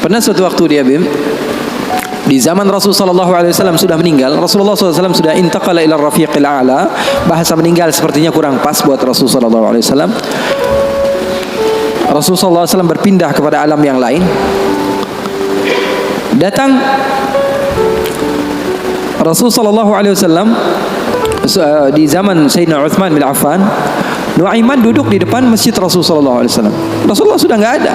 Pernah suatu waktu dia Bim, di zaman Rasulullah SAW sudah meninggal, Rasulullah SAW sudah intaqala ila rafiqil a'la. Bahasa meninggal sepertinya kurang pas buat Rasulullah SAW. Rasulullah SAW berpindah kepada alam yang lain. Datang Rasulullah SAW di zaman Sayyidina Uthman bin Affan. Nuaiman duduk di depan masjid Rasulullah SAW. Rasulullah sudah nggak ada.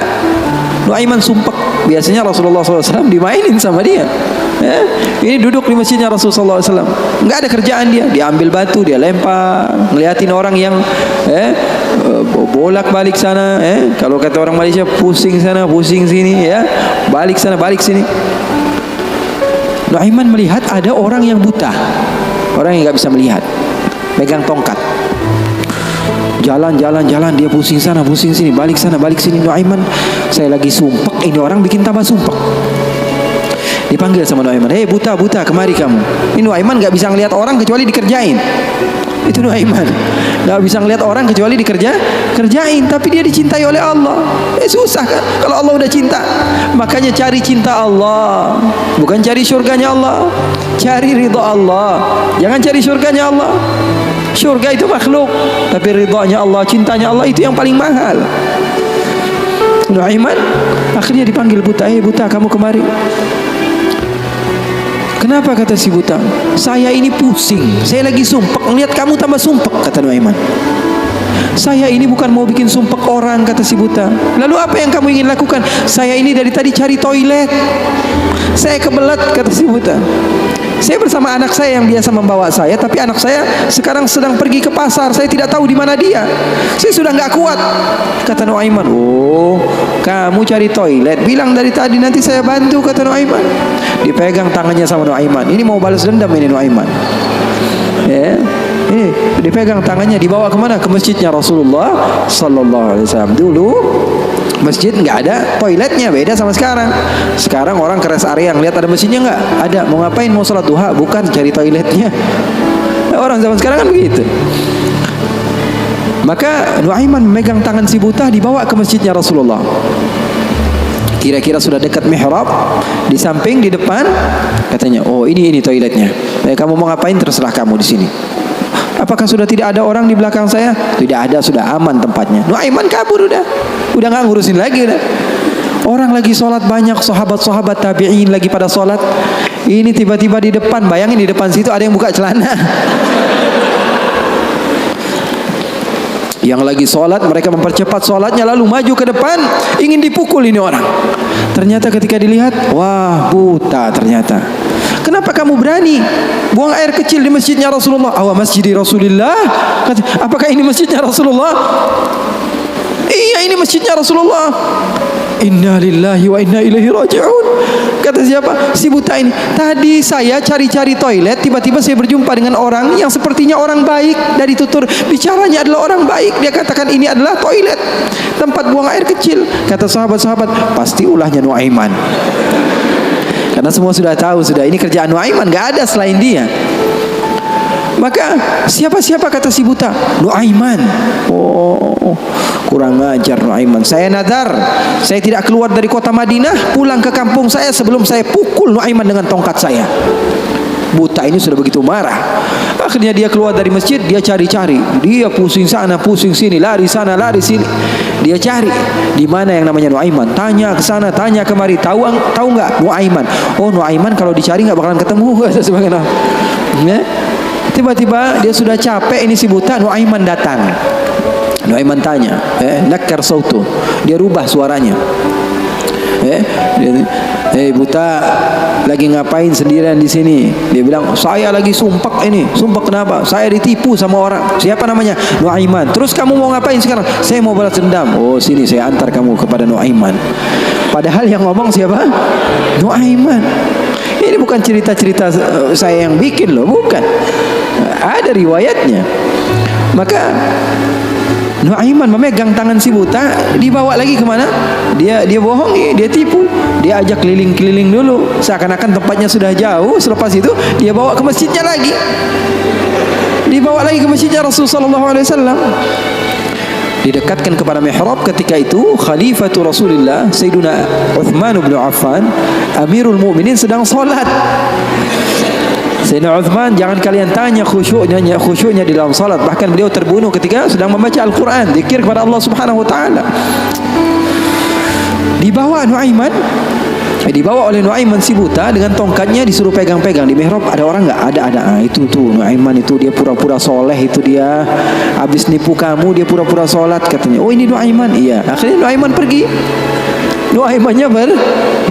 Nuaiman sumpek. Biasanya Rasulullah SAW dimainin sama dia. Ini duduk di masjidnya Rasulullah SAW. Nggak ada kerjaan dia. Dia ambil batu, dia lempar, ngeliatin orang yang bolak balik sana. Kalau kata orang Malaysia, pusing sana, pusing sini, balik sana, balik sini. Nuaiman melihat ada orang yang buta, orang yang nggak bisa melihat, megang tongkat. Jalan, dia pusing sana, pusing sini, balik sana, balik sini. Nuaiman, saya lagi sumpek, ini orang bikin tambah sumpek. Dipanggil sama Nuaiman, hei buta, kemari kamu. Ini Nuaiman gak bisa ngelihat orang kecuali dikerjain. Itu Nuaiman, gak bisa ngelihat orang kecuali kerjain. Tapi dia dicintai oleh Allah. Susah kan kalau Allah udah cinta. Makanya cari cinta Allah, bukan cari surganya Allah. Cari ridha Allah, jangan cari surganya Allah. Surga itu makhluk, tapi ridhanya Allah, cintanya Allah itu yang paling mahal. Nuaiman akhirnya dipanggil buta, buta kamu kemari. Kenapa, kata si buta? Saya ini pusing, saya lagi sumpek, ngelihat kamu tambah sumpek, kata Nuaiman. Saya ini bukan mau bikin sumpek orang, kata si buta. Lalu apa yang kamu ingin lakukan? Saya ini dari tadi cari toilet, saya kebelet, kata si buta. Saya bersama anak saya yang biasa membawa saya, tapi anak saya sekarang sedang pergi ke pasar. Saya tidak tahu di mana dia. Saya sudah nggak kuat, kata Nuaiman. Oh, kamu cari toilet, bilang dari tadi, nanti saya bantu, kata Nuaiman. Dipegang tangannya sama Nuaiman. Ini mau balas dendam ini Nuaiman. Dipegang tangannya, dibawa kemana? Ke masjidnya Rasulullah Sallallahu Alaihi Wasallam. Dulu masjid nggak ada toiletnya, beda sama sekarang. Sekarang orang ke rest area ngeliat ada masjidnya nggak? Ada. Mau ngapain? Mau sholat duha? Bukan, cari toiletnya. Orang zaman sekarang kan begitu. Maka Nuaiman memegang tangan si buta, dibawa ke masjidnya Rasulullah. Kira-kira sudah dekat mihrab, di samping, di depan, katanya, oh ini toiletnya. Kamu mau ngapain? Terserah kamu di sini. Apakah sudah tidak ada orang di belakang saya? Tidak ada, sudah aman tempatnya. Nuaiman kabur udah nggak ngurusin lagi udah. Orang lagi sholat banyak, sahabat-sahabat tabi'in lagi pada sholat. Ini tiba-tiba di depan, bayangin di depan situ ada yang buka celana. Yang lagi sholat, mereka mempercepat sholatnya, lalu maju ke depan, ingin dipukul ini orang. Ternyata ketika dilihat, wah buta ternyata. Kenapa kamu berani buang air kecil di masjidnya Rasulullah? Awa masjidi Rasulullah. Apakah ini masjidnya Rasulullah? Iya, ini masjidnya Rasulullah. Inna lillahi wa inna ilaihi raji'un. Kata siapa? Si buta ini. Tadi saya cari-cari toilet, tiba-tiba saya berjumpa dengan orang yang sepertinya orang baik. Dari tutur bicaranya adalah orang baik. Dia katakan ini adalah toilet, tempat buang air kecil. Kata sahabat-sahabat, pasti ulahnya Nuaiman. Karena semua sudah tahu, sudah ini kerjaan Nuaiman, gak ada selain dia. Maka siapa-siapa, kata si buta? Nuaiman. Oh, kurang ajar Nuaiman. Saya nadar, saya tidak keluar dari kota Madinah, pulang ke kampung saya sebelum saya pukul Nuaiman dengan tongkat saya. Buta ini sudah begitu marah. Akhirnya dia keluar dari masjid, dia cari-cari. Dia pusing sana, pusing sini, lari sana, lari sini. Dia cari di mana yang namanya Nuaiman. Tanya ke sana, tanya kemari. Tahu nggak Nuaiman? Oh, Nuaiman kalau dicari nggak bakalan ketemu. Sebagainya. Tiba-tiba dia sudah capek, ini si buta. Nuaiman datang. Nuaiman tanya, nakar sautu. Dia rubah suaranya. Buta, lagi ngapain sendirian di sini? Dia bilang, saya lagi sumpek ini. Sumpek kenapa? Saya ditipu sama orang. Siapa namanya? Nuaiman. Terus kamu mau ngapain sekarang? Saya mau balas dendam. Oh, sini saya antar kamu kepada Nuaiman. Padahal yang ngomong siapa? Nuaiman. Ini bukan cerita-cerita saya yang bikin loh, bukan. Ada riwayatnya. Maka Nuaiman memegang tangan si buta, dibawa lagi kemana? Dia bohongi, dia tipu. Dia ajak keliling-keliling dulu, seakan-akan tempatnya sudah jauh. Selepas itu dia bawa ke masjidnya lagi. Dibawa lagi ke masjidnya Rasulullah SAW. didekatkan kepada mihrab. Ketika itu Khalifatul Rasulullah Sayyiduna Uthman bin Affan Amirul Mukminin sedang salat. Sayyidina Uthman, jangan kalian tanya khusyuknya di dalam salat. Bahkan beliau terbunuh ketika sedang membaca Al-Quran, zikir kepada Allah Subhanahu wa taala. Dibawa oleh Nuaiman si buta dengan tongkatnya, disuruh pegang-pegang. Di mihrab ada orang enggak? Ada. Itu tuh Nuaiman itu, dia pura-pura soleh, itu dia habis nipu kamu, dia pura-pura sholat katanya. Oh, ini Nuaiman. Iya. Akhirnya Nuaiman pergi. Nuaimannya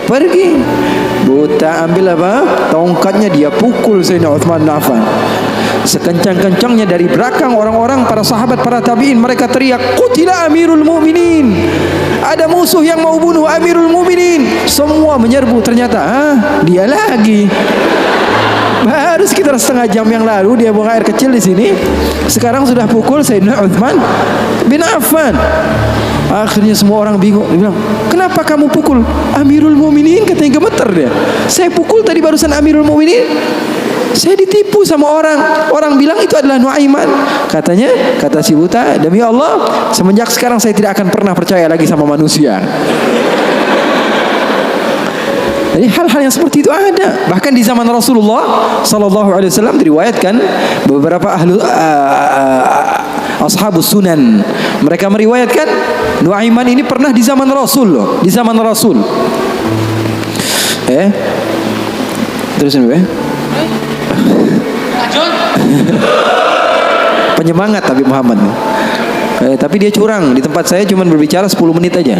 pergi. Buta ambil apa? Tongkatnya, dia pukul Sayyidina Uthman bin Affan. Sekencang-kencangnya dari belakang orang-orang, para sahabat, para tabi'in, mereka teriak, "Qutila Amirul Mukminin." Ada musuh yang mau bunuh Amirul Mukminin. Semua menyerbu. Ternyata dia lagi. Baru sekitar setengah jam yang lalu dia buang air kecil di sini. Sekarang sudah pukul Sayyidina Uthman bin Affan. Akhirnya semua orang bingung. Dia bilang, "Kenapa kamu pukul Amirul Mukminin?" Katanya gemeter dia. "Saya pukul tadi barusan Amirul Mukminin. Saya ditipu sama orang. Orang bilang itu adalah Nuaiman." Katanya, kata si buta, "Demi Allah, semenjak sekarang saya tidak akan pernah percaya lagi sama manusia." Jadi hal-hal yang seperti itu ada. Bahkan di zaman Rasulullah sallallahu alaihi wasallam diriwayatkan beberapa ashabus sunan, mereka meriwayatkan Nuaiman ini pernah di zaman Rasul loh, di zaman Rasul. Terusin ya. Penyemangat Habib Muhammad. Tapi dia curang. Di tempat saya cuma berbicara 10 menit aja.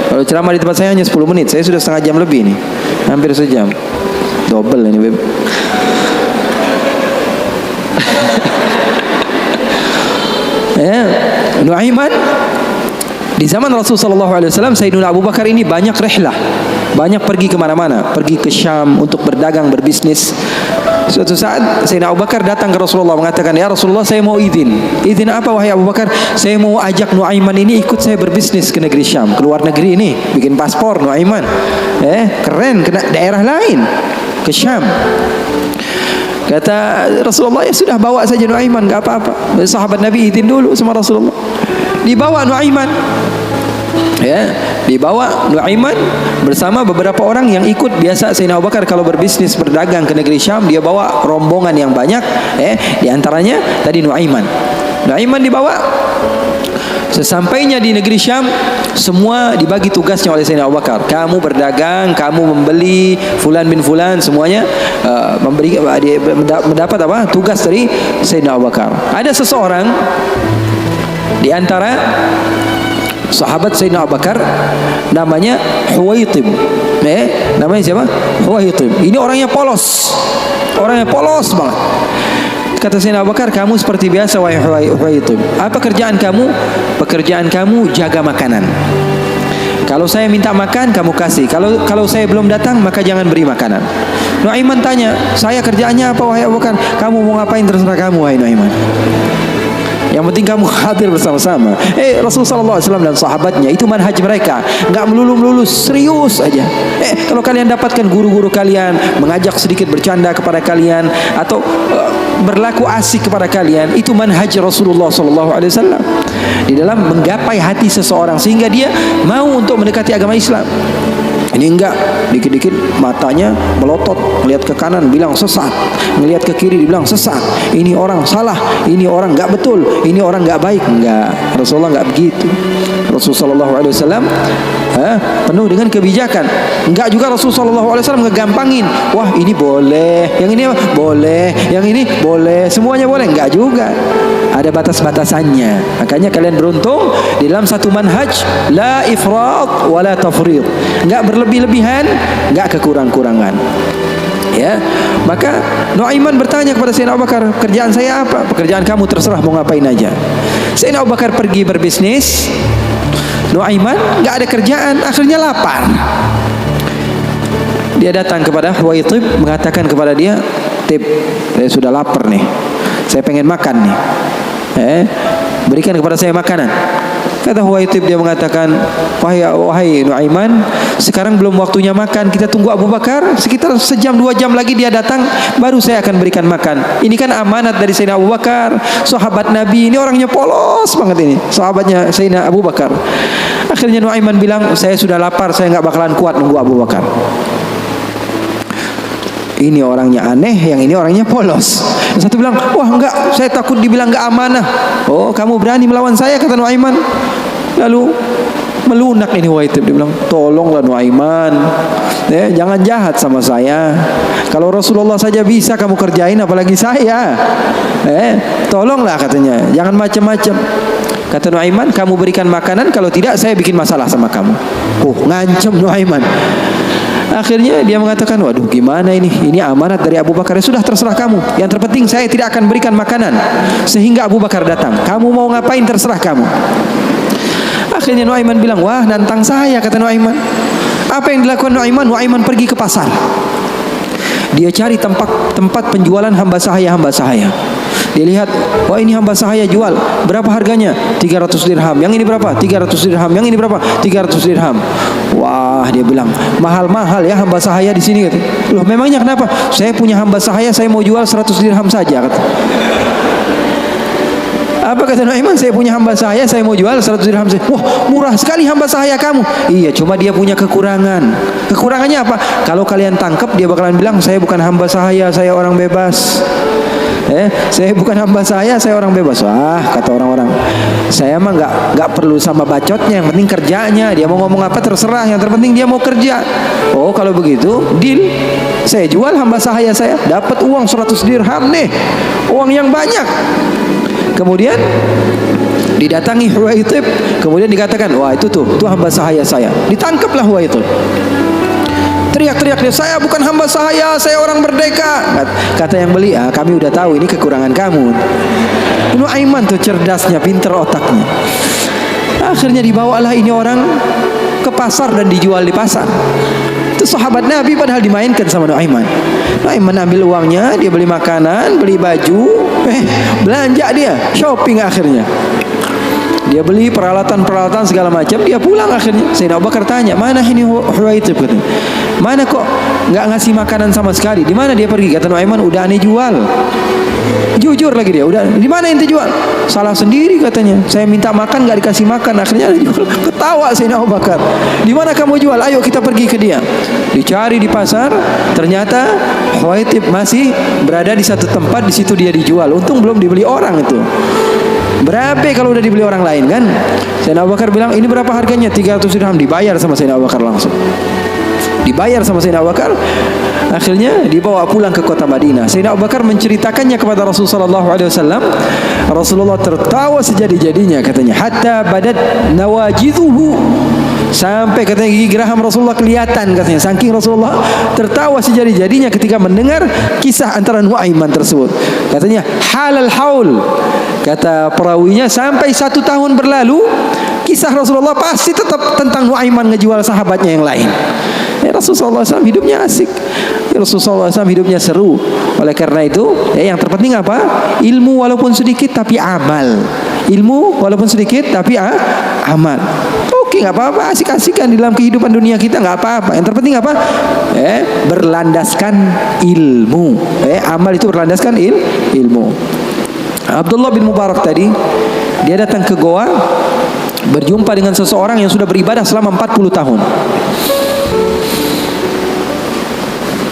Kalau ceramah di tempat saya hanya 10 menit. Saya sudah setengah jam lebih nih. Hampir sejam. Double ini, Beb. Nuaiman di zaman Rasul sallallahu alaihi wasallam, Sayyidina Abu Bakar ini banyak rihlah, banyak pergi kemana-mana, pergi ke Syam untuk berdagang, berbisnis. Suatu saat Sayyidina Abu Bakar datang ke Rasulullah mengatakan, "Ya Rasulullah, saya mau izin." "Izin apa wahai Abu Bakar?" "Saya mau ajak Nuaiman ini ikut saya berbisnis ke negeri Syam, ke luar negeri ini, bikin paspor Nuaiman. Keren, ke daerah lain, ke Syam." Kata Rasulullah, "Ya sudah, bawa saja Nuaiman, enggak apa-apa." Sahabat Nabi izin dulu sama Rasulullah. Dibawa Nuaiman. Dibawa Nuaiman bersama beberapa orang yang ikut. Biasa Sayyidina Abu Bakar kalau berbisnis, berdagang ke negeri Syam, dia bawa rombongan yang banyak. Di antaranya tadi Nuaiman. Nuaiman dibawa. Sesampainya di negeri Syam, semua dibagi tugasnya oleh Sayyidina Abu Bakar. Kamu berdagang, kamu membeli, fulan bin fulan, semuanya mendapat apa? Tugas dari Sayyidina Abu Bakar. Ada seseorang di antara sahabat Sayyidina Abu Bakar, namanya Huwaitib. Namanya siapa? Huwaitib. Ini orangnya polos banget. Kata Sayyidina Abu Bakar, "Kamu seperti biasa wahai Huwaitib. Apa kerjaan kamu?" "Pekerjaan kamu jaga makanan. Kalau saya minta makan, kamu kasih. Kalau saya belum datang, maka jangan beri makanan." Nuaiman tanya, "Saya kerjaannya apa wahai Abu Bakar?" "Kamu mau ngapain terserah kamu wahai Nuaiman. Yang penting kamu hadir bersama-sama." Rasulullah SAW dan sahabatnya itu manhaj mereka, nggak melulu serius aja. Kalau kalian dapatkan guru-guru kalian mengajak sedikit bercanda kepada kalian atau berlaku asik kepada kalian, itu manhaj Rasulullah SAW di dalam menggapai hati seseorang sehingga dia mau untuk mendekati agama Islam. Ini enggak, dikit-dikit matanya melotot, melihat ke kanan bilang sesat, melihat ke kiri dibilang sesat, ini orang salah, ini orang enggak betul, ini orang enggak baik. Enggak, Rasulullah enggak begitu. Rasulullah SAW penuh dengan kebijakan. Enggak juga Rasulullah SAW ngegampangin. Wah, ini boleh, yang ini boleh, yang ini boleh, semuanya boleh. Enggak juga, ada batas-batasannya. Makanya kalian beruntung di dalam satu manhaj, la ifrat wa la tafrid. Enggak berlebih-lebihan, enggak kekurang-kurangan. Maka Nuaiman bertanya kepada Sayyidina Abu Bakar, "Kerjaan saya apa?" "Pekerjaan kamu terserah, mau ngapain aja." Sayyidina Abu Bakar pergi berbisnis. Nuaiman enggak ada kerjaan, akhirnya lapar. Dia datang kepada Huwaitib, mengatakan kepada dia, "Tib, saya sudah lapar nih. Saya pengen makan nih. Berikan kepada saya makanan." Kata Huwaitib, dia mengatakan, wahai Nuaiman, sekarang belum waktunya makan, kita tunggu Abu Bakar sekitar sejam 2 jam lagi dia datang, baru saya akan berikan makan. Ini kan amanat dari Sayyidina Abu Bakar, sahabat Nabi, ini orangnya polos banget ini, sahabatnya Sayyidina Abu Bakar. Akhirnya Nuaiman bilang, saya sudah lapar, saya nggak bakalan kuat nunggu Abu Bakar. Ini orangnya aneh, yang ini orangnya polos. Yang satu bilang, wah enggak, saya takut dibilang enggak amanah. Oh, kamu berani melawan saya, kata Nuaiman. Lalu melunak ini Huwaitib, dia bilang, tolonglah Nuaiman, jangan jahat sama saya. Kalau Rasulullah saja bisa kamu kerjain, apalagi saya. Tolonglah, katanya, jangan macam-macam. Kata Nuaiman, kamu berikan makanan, kalau tidak saya bikin masalah sama kamu. Ngancam Nuaiman. Akhirnya dia mengatakan, waduh gimana ini amanat dari Abu Bakar. Ya sudah, terserah kamu, yang terpenting saya tidak akan berikan makanan sehingga Abu Bakar datang. Kamu mau ngapain terserah kamu. Akhirnya Nuaiman bilang, wah nantang saya, kata Nuaiman. Apa yang dilakukan Nuaiman? Nuaiman pergi ke pasar. Dia cari tempat penjualan hamba sahaya. Dia lihat, wah ini hamba sahaya jual, berapa harganya? 300 dirham. Yang ini berapa? 300 dirham. Yang ini berapa? 300 dirham. Wah, dia bilang, mahal-mahal ya hamba sahaya di sini, kata. Loh, memangnya kenapa? Saya punya hamba sahaya, saya mau jual 100 dirham saja, kata. Apa kata Nuaiman? Saya punya hamba sahaya, saya mau jual 100 dirham saja. Wah, murah sekali hamba sahaya kamu. Iya, cuma dia punya kekurangan. Kekurangannya apa? Kalau kalian tangkap, dia bakalan bilang, saya bukan hamba sahaya, saya orang bebas. Saya bukan hamba saya orang bebas. Wah, kata orang-orang, saya mah nggak perlu sama bacotnya, yang penting kerjanya. Dia mau ngomong apa terserah, yang terpenting dia mau kerja. Oh, kalau begitu deal, saya jual hamba sahaya saya, dapat uang 100 dirham nih, uang yang banyak. Kemudian didatangi Huwaitib, kemudian dikatakan, wah itu hamba sahaya saya. Ditangkaplah Huwaitib. Teriak-teriak dia, saya bukan hamba sahaya, saya orang merdeka. Kata yang beli, kami udah tahu ini kekurangan kamu. Nuaiman tuh cerdasnya, pinter otaknya. Akhirnya dibawalah ini orang ke pasar dan dijual di pasar. Itu sahabat Nabi padahal dimainkan sama Nuaiman. Nuaiman ambil uangnya, dia beli makanan, beli baju, belanja dia, shopping akhirnya. Dia beli peralatan segala macam, dia pulang akhirnya. Sayyidina Abu Bakar tanya, mana ini Huwaitib? Mana kok nggak ngasih makanan sama sekali? Di mana dia pergi? Kata Nuaiman, udah aneh jual. Jujur lagi dia, udah. Di mana ente jual? Salah sendiri katanya. Saya minta makan nggak dikasih makan, akhirnya jual. Ketawa Sayyidina Abu Bakar. Di mana kamu jual? Ayo kita pergi ke dia. Dicari di pasar, ternyata Huwaitib masih berada di satu tempat, di situ dia dijual. Untung belum dibeli orang itu. Berapa kalau udah dibeli orang lain kan? Sayyidina Abu Bakar bilang, ini berapa harganya? 300 dirham. Dibayar sama Sayyidina Abu Bakar langsung. Dibayar sama Sayyidina Abu Bakar. Akhirnya dibawa pulang ke kota Madinah. Sayyidina Abu Bakar menceritakannya kepada Rasulullah SAW. Rasulullah tertawa sejadi-jadinya, katanya, hatta badat nawajidhuhu, sampai katanya gigi geraham Rasulullah kelihatan, katanya, saking Rasulullah tertawa sejadi-jadinya ketika mendengar kisah antara Nuaiman tersebut. Katanya, halal haul, kata perawinya, sampai 1 tahun berlalu kisah Rasulullah pasti tetap tentang Nuaiman ngejual sahabatnya yang lain. Rasulullah SAW hidupnya asik, Rasulullah SAW hidupnya seru. Oleh karena itu, yang terpenting apa? Ilmu walaupun sedikit tapi amal. Ilmu walaupun sedikit tapi amal. Oke, nggak apa-apa, asik-asikan di dalam kehidupan dunia kita, nggak apa-apa. Yang terpenting apa? Berlandaskan ilmu. Amal itu berlandaskan ilmu. Abdullah bin Mubarak tadi, dia datang ke goa, berjumpa dengan seseorang yang sudah beribadah selama 40 tahun.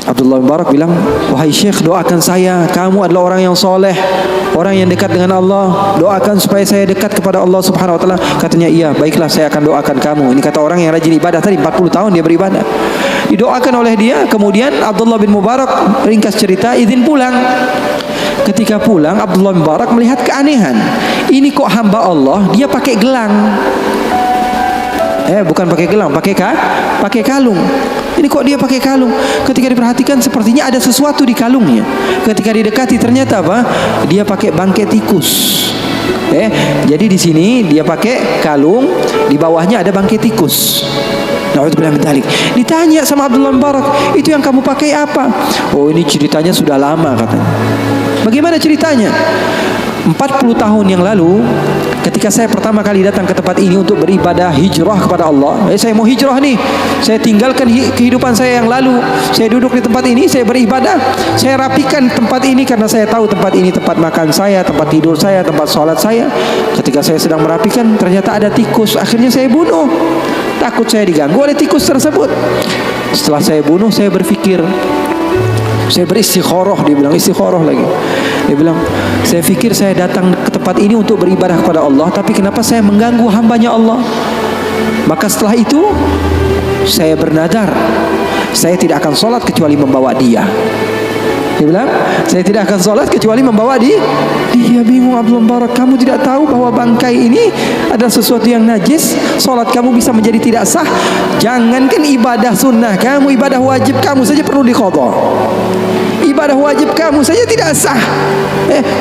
Abdullah bin Mubarak bilang, wahai Syekh, doakan saya, kamu adalah orang yang soleh, orang yang dekat dengan Allah, doakan supaya saya dekat kepada Allah Subhanahu wa Ta'ala. Katanya, iya, baiklah, saya akan doakan kamu. Ini kata orang yang rajin ibadah tadi, 40 tahun dia beribadah. Didoakan oleh dia. Kemudian Abdullah bin Mubarak, ringkas cerita, izin pulang. Ketika pulang, Abdullah bin Mubarak melihat keanehan. Ini kok hamba Allah, dia pakai gelang. Bukan pakai gelang, pakai kalung. Ini kok dia pakai kalung? Ketika diperhatikan sepertinya ada sesuatu di kalungnya. Ketika didekati ternyata apa? Dia pakai bangkai tikus. Jadi di sini dia pakai kalung, di bawahnya ada bangkai tikus. Na'udzubillah min dzalik. Ditanya sama Abdullah bin Mubarak, itu yang kamu pakai apa? Oh, ini ceritanya sudah lama, katanya. Bagaimana ceritanya? 40 tahun yang lalu, ketika saya pertama kali datang ke tempat ini untuk beribadah hijrah kepada Allah, saya mau hijrah nih, saya tinggalkan kehidupan saya yang lalu, saya duduk di tempat ini, saya beribadah, saya rapikan tempat ini karena saya tahu tempat ini tempat makan saya, tempat tidur saya, tempat sholat saya. Ketika saya sedang merapikan, ternyata ada tikus, akhirnya saya bunuh. Takut saya diganggu oleh tikus tersebut. Setelah saya bunuh, saya berpikir, saya beristikharah, dia bilang istikharah lagi. Dia bilang, saya pikir saya datang ke tempat ini untuk beribadah kepada Allah, tapi kenapa saya mengganggu hambanya Allah? Maka setelah itu saya bernadar, saya tidak akan sholat kecuali membawa dia. Dia bilang, saya tidak akan sholat kecuali membawa dia. Dia bingung, Abdul Barak, kamu tidak tahu bahwa bangkai ini adalah sesuatu yang najis, sholat kamu bisa menjadi tidak sah. Jangankan ibadah sunnah kamu, ibadah wajib kamu saja perlu diqadha. Ibadah wajib kamu saja tidak sah.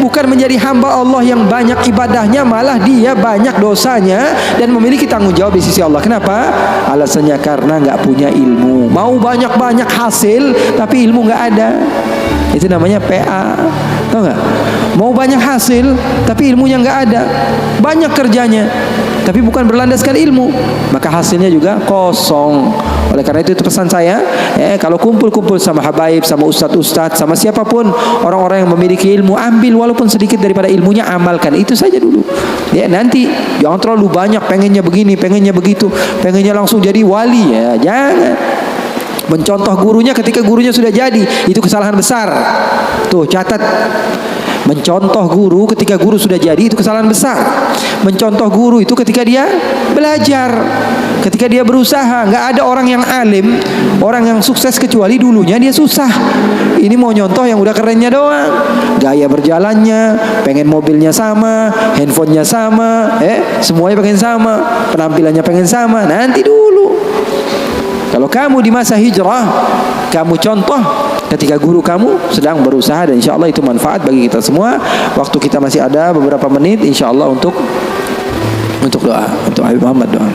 Bukan menjadi hamba Allah yang banyak ibadahnya, malah dia banyak dosanya dan memiliki tanggung jawab di sisi Allah. Kenapa? Alasannya karena nggak punya ilmu. Mau banyak-banyak hasil tapi ilmu nggak ada. Itu namanya PA. Tahu nggak? Mau banyak hasil tapi ilmunya nggak ada. Banyak kerjanya tapi bukan berlandaskan ilmu, maka hasilnya juga kosong. Oleh karena itu pesan saya, kalau kumpul-kumpul sama habaib, sama ustadz-ustadz, sama siapapun orang-orang yang memiliki ilmu, ambil walaupun sedikit daripada ilmunya, amalkan itu saja dulu. Ya, nanti jangan terlalu banyak pengennya begini, pengennya begitu, pengennya langsung jadi wali, ya jangan. Mencontoh gurunya ketika gurunya sudah jadi, itu kesalahan besar. Tuh catat. Mencontoh guru ketika guru sudah jadi, itu kesalahan besar. Mencontoh guru itu ketika dia belajar, ketika dia berusaha. Nggak ada orang yang alim, orang yang sukses kecuali dulunya dia susah. Ini mau nyontoh yang udah kerennya doang, gaya berjalannya, pengen mobilnya sama, handphonenya sama, semuanya pengen sama, penampilannya pengen sama. Nanti dulu. Kalau kamu di masa hijrah, kamu contoh ketika guru kamu sedang berusaha, dan insya Allah itu manfaat bagi kita semua. Waktu kita masih ada beberapa menit, insya Allah untuk doa, untuk Habib Muhammad doa.